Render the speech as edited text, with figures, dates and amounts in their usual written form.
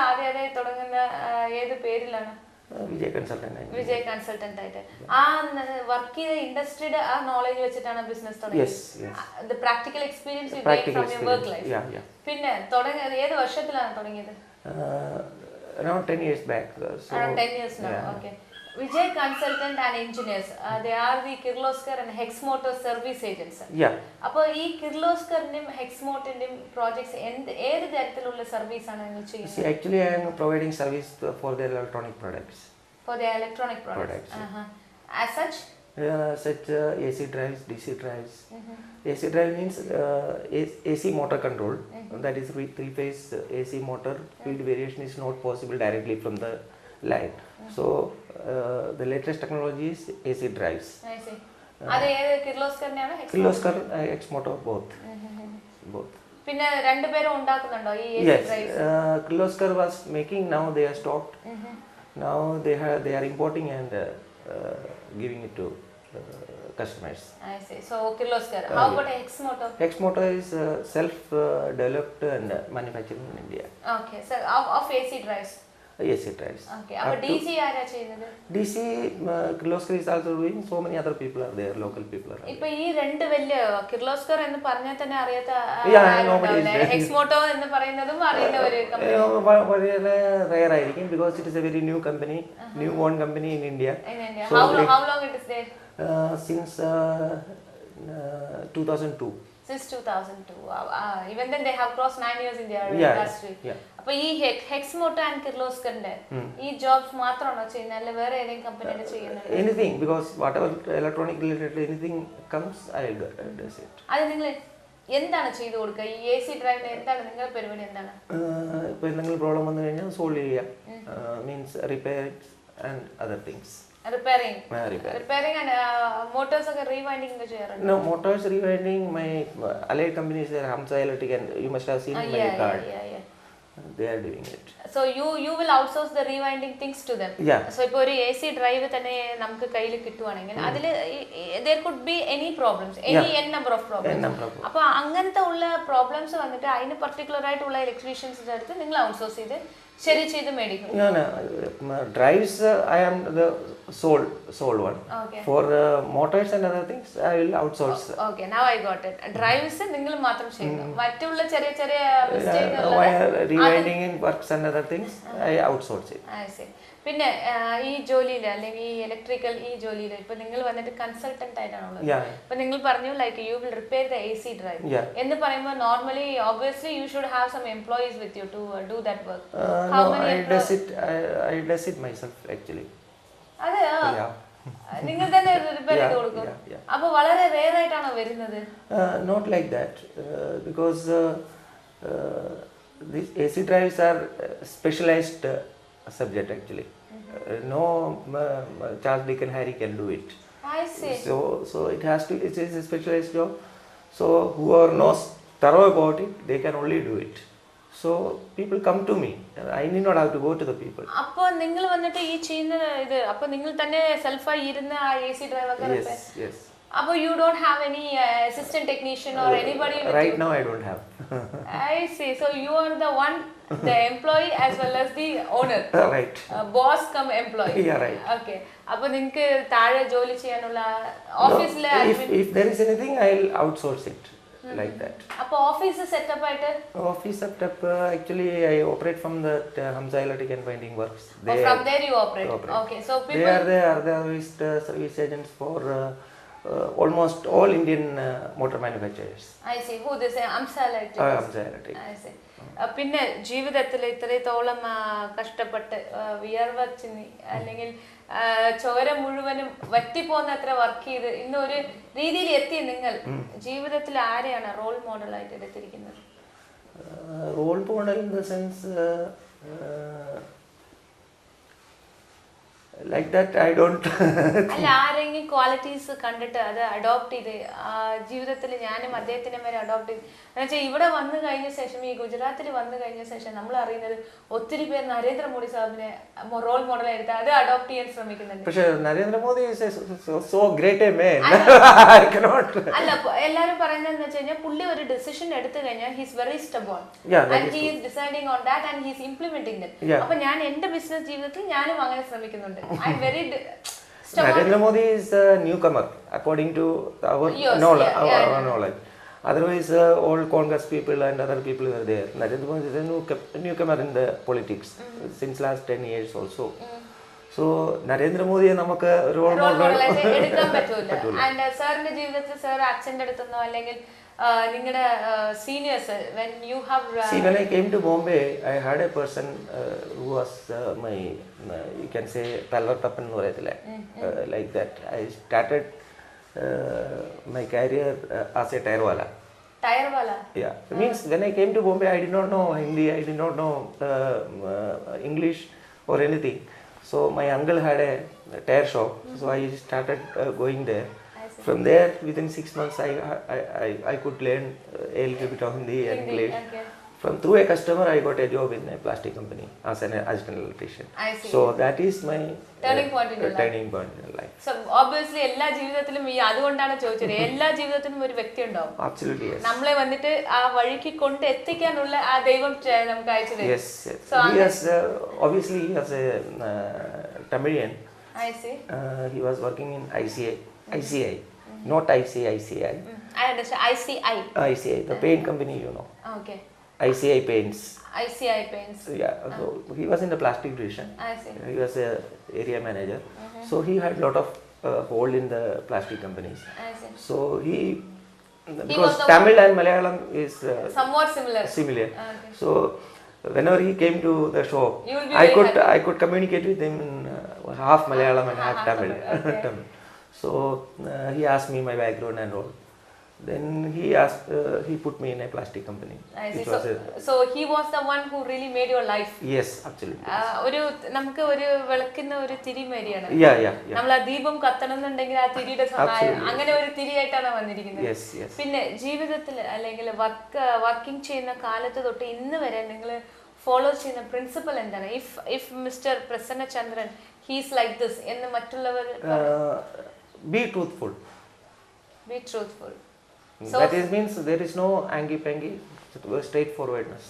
ആദ്യം തുടങ്ങുന്ന ഏത് പേരിലാണ്? വിജയ് കൺസൾട്ടന്റ്. വിജയ് കൺസൾട്ടന്റ് ആയിട്ട് ആ വർക്ക് ചെയ്ത ഇൻഡസ്ട്രിയുടെ ആ നോളജ് വെച്ചിട്ടാണ് ബിസിനസ് തുടങ്ങിയത്. Practical experience U gain from your work life. പിന്നെ ഏത് വർഷത്തിലാണ് തുടങ്ങിയത്? Around 10 years back. Around 10 years now. Okay. Vijay Consultant and Engineers. They are the Kirloskar and Hexmotor service agents. Yeah. അപ്പോൾ ഈ കിർലോസ്കറിന്റെയും ഹെക്സ്മോട്ടിന്റെയും projects ഏത് തരത്തിലുള്ള service ആണ് നിങ്ങൾ ചെയ്യുന്നത്? See, actually I am providing service for their electronic products. For their electronic products. As such? Such AC drives, DC drives. AC drive means AC motor control. That is three-phase AC motor. Field variation is not possible directly from the line. So the latest technology is AC drives. I see. Are Kirloskarneയാണ്? Kirloskar, Hexmotor, both. Both. പിന്നെ രണ്ടുപേരും ഉണ്ടാക്കുന്നുണ്ടോ ഈ AC drives? Yes. Kirloskar was making. Now they are stopped. Now they are importing and giving it to customers. I see. So Kirloskar. How about Hexmotor? Hexmotor is self-developed and manufactured in India. Okay. So of AC drives. AC drives. Okay. അപ്പോൾ DC ആരാ ചെയ്യുന്നത്? DC Kirloskar is also doing. So many other people are there. Local people are. ഇപ്പോൾ ഈ രണ്ട് വലിയ കിർലോസ്കർ എന്ന് പറഞ്ഞാൽ തന്നെ അറിയാത്ത ഹെക്സ്മോട്ടോ എന്ന് പറയുന്നതും അറിയുന്ന ഒരു കമ്പനി വളരെ rare ആയിരിക്കും because it is a very new company, new born company in India. In India. So how long it is there? Since 2002. Since 2002. Even then they have crossed 9 years in their industry. അപ്പോൾ ഈ ഹെക്സ്മോട്ടോ and കിർലോസ്കറിന്റെ ഈ jobs മാത്രമാണോ ചെയ്യുന്നത് അല്ല വേറെ ഏതെങ്കിലും കമ്പനിയുടെ ചെയ്യുന്നത്? Anything, because whatever electronic related anything comes, I will do it. അത് നിങ്ങൾ എന്താണ് ചെയ്തു കൊടുക്കുക? ഈ AC ഡ്രൈവിന് എന്താണ് നിങ്ങളുടെ പരിപാടി? എന്താണ് ഇപ്പോൾ എന്തെങ്കിലും പ്രോബ്ലം വന്നു കഴിഞ്ഞാൽ സോൾവ് ചെയ്യുക, means repair and other things. Repairing and motors ഒക്കെ rewinding ഒക്കെ ചെയ്യാറുണ്ട്? No, motors rewinding, my allied company is there, Hamsa Electric, and you must have seen my card. They are doing it. So you will outsource the rewinding things to them. Yeah. So ഇപ്പോൾ ഒരു AC drive തന്നെ നമുക്ക് കയ്യിൽ കിട്ടുവാണെങ്കിൽ അതിൽ there could be any problems, n number of problems. അപ്പോൾ അങ്ങനത്തെ ഉള്ള പ്രോബ്ലംസ് വന്നിട്ട് അതിന് പർട്ടിക്കുലർ ആയിട്ടുള്ള ഇലക്ട്രീഷ്യൻസിന്റെ അടുത്ത് നിങ്ങൾ ഔട്ട്സോഴ്സ് ചെയ്ത് ശരി ചെയ്ത് മേടിക്കും? No. Drives, I am the sole one. Okay. For motors and other things, I will outsource. Okay, now I got it. Drives നിങ്ങൾ മാത്രം ചെയ്യുന്നു, മറ്റുള്ള ചെറിയ ചെറിയ rewinding in works and other things, I outsource it. I see. പിന്നെ ഈ ജോലിയിൽ അല്ലെങ്കിൽ ഈ ഇലക്ട്രിക്കൽ ഈ ജോലിയിൽ ഇപ്പൊ നിങ്ങൾ വന്നിട്ട് കൺസൾട്ടന്റ് ആയിട്ടാണുള്ളത്. ഇപ്പൊ നിങ്ങൾ പറഞ്ഞു like you will repair the AC drive എന്ന് പറയുമ്പോൾ normally obviously you should have some employees with you to do that work. How many I does it myself actually. അതെ, നിങ്ങൾ തന്നെ റിപ്പയർ ചെയ്ത് കൊടുക്കും. അപ്പോൾ വളരെ റെയർ ആയിട്ടാണോ വരുന്നത്? Not like that, because these AC drives are specialized subject actually. No Charles Dick and Harry can do it. I see. So it is a specialized job. So whoever knows thorough about it, they can only do it. So people come to me. I need not have to go to the people. അപ്പോൾ നിങ്ങൾ വന്നിട്ട് ഈ ചെയ്യുന്ന ഇത് അപ്പോൾ നിങ്ങൾ തന്നെ സെൽഫായി ഇരുന്ന് ആ AC ഡ്രൈവ് ഒക്കെ റിപ്പയർ? Yes. അപ്പോൾ you don't have any assistant technician or anybody with right you? Now I don't have. I see. So you are the one, the employee as well as the owner. Right. Boss come employee. Yeah, right. Okay. അപ്പോൾ നിങ്ങൾക്ക് താഴെ ജോലി ചെയ്യാനുള്ള ഓഫീസിലെ if there is anything, I'll outsource it. Like that. അപ്പോൾ office setup ആയിട്ട്? Office setup, actually I operate from the Hamsa Electric and Winding Works. From there you operate. Okay. So people they are the authorized service agents for almost all Indian motor manufacturers. I see. Who this Hamsa Electric? Hamsa Electric. I see. പിന്നെ ജീവിതത്തിൽ ഇത്രത്തോളം കഷ്ടപ്പെട്ട് വിയർവച്ച് അല്ലെങ്കിൽ ചോര മുഴുവനും വറ്റിപ്പോന്ന അത്ര work ചെയ്ത് ഇന്നൊരു രീതിയിൽ എത്തി നിങ്ങൾ ജീവിതത്തിൽ ആരെയാണ് റോൾ മോഡലായിട്ട് എടുത്തിരിക്കുന്നത്? Role model in the sense, Like that, I don't. അല്ല ആരെങ്കിലും ക്വാളിറ്റീസ് കണ്ടിട്ട് അത് അഡോപ്റ്റ് ചെയ്ത് ജീവിതത്തിൽ ഞാനും അദ്ദേഹത്തിനെ വരെ അഡോപ്റ്റ് ചെയ്ത് എന്നുവെച്ചാൽ ഇവിടെ വന്നു കഴിഞ്ഞ ശേഷം ഈ ഗുജറാത്തിൽ വന്നു കഴിഞ്ഞ ശേഷം നമ്മൾ അറിയുന്നത് ഒത്തിരി പേർ നരേന്ദ്രമോദി സാഹിബിനെ റോൾ മോഡൽ എടുത്ത് അത് അഡോപ്റ്റ് ചെയ്യാൻ ശ്രമിക്കുന്നുണ്ട്. പക്ഷേ Narendra Modi so great a man. അല്ല എല്ലാരും പറയുന്നത് എന്ന് വെച്ച് കഴിഞ്ഞാൽ പുള്ളി ഒരു ഡിസിഷൻ എടുത്തു കഴിഞ്ഞാൽ he's very stubborn and he is deciding on that and he is implementing that. അപ്പൊ ഞാൻ എന്റെ ബിസിനസ് ജീവിതത്തിൽ ഞാനും അങ്ങനെ ശ്രമിക്കുന്നുണ്ട്. I am very Narendra Modi is a newcomer according to our knowledge. Otherwise, all Congress people and other people were there. Narendra Modi is a newcomer in the politics since last 10 years also. So Narendra Modi നമുക്ക് role model എടുക്കാൻ പറ്റൂല. And സാറിന്റെ ജീവിതത്തിൽ sir അച്ഛൻ്റെ അടുത്തൊന്നോ അല്ലെങ്കിൽ നിങ്ങളുടെ seniors when you have see when I came to Bombay I had a person who was my you can say തലവർത്തപ്പൻ എന്ന് പറയത്തില്ലേ, like that I started my career as a tire wala. Tire wala? Yeah, means when I came to Bombay I did not know Hindi, I did not know English or anything. So my uncle had a tire shop, so I started going there. From there, within 6 months, I could learn a little bit of Hindi and English. Okay. From through a customer, I got a job in a plastic company as an assistant electrician. I see. So that is my turning point in your life. Turning point in life. So obviously, എല്ലാ ജീവിതത്തിലും ഈ അതുകൊണ്ടാണ് ചോദിച്ചത്, എല്ലാ ജീവിതത്തിലും ഒരു വ്യക്തി ഉണ്ടാവും. Absolutely yes. നമ്മളെ വന്നിട്ട് ആ വഴിക്ക് കൊണ്ട് എത്തിക്കാനുള്ള ആ ദൈവം നമുക്ക് അയച്ചു തരും. Yes, yes. So he has obviously he was a Tamilian. I see. He was working in ICI, not ICI. I understand. ICI, the paint company, you know. Okay. ICI Paints. ICI Paints. Yeah, so he was in the plastic division. I see. He was a area manager. So he had lot of hold in the plastic companies. I see. So because Tamil and Malayalam is somewhat similar. Okay. So whenever he came to the shop, you will be I could communicate with him in half Malayalam and half Tamil. Okay. Tamil. So he asked me my background and all. Then he put me in a plastic company. I see. So he was the one who really made your life. Yes, absolutely. ഒരു നമുക്ക് ഒരു വിളക്കുന്ന ഒരു തിരിമേരിയാണ്. Yeah. നമ്മൾ ആ ദീപം കത്തണമെന്നുണ്ടെങ്കിൽ ആ തിരിയുടെ സഹായം അങ്ങനെ ഒരു തിരിയായിട്ടാണ് വന്നിരിക്കുന്നത്. Yes. പിന്നെ ജീവിതത്തിൽ അല്ലെങ്കിൽ വർക്കിംഗ് ചെയ്യുന്ന കാലത്ത് തൊട്ട് ഇന്ന് വരെ നിങ്ങൾ ഫോളോ ചെയ്യുന്ന പ്രിൻസിപ്പൽ എന്താണ്? If mister Prasanna Chandran he's like this എന്ന് മറ്റുള്ളവർ be truthful. Be truthful. That means there is no angy-pangy, straightforwardness.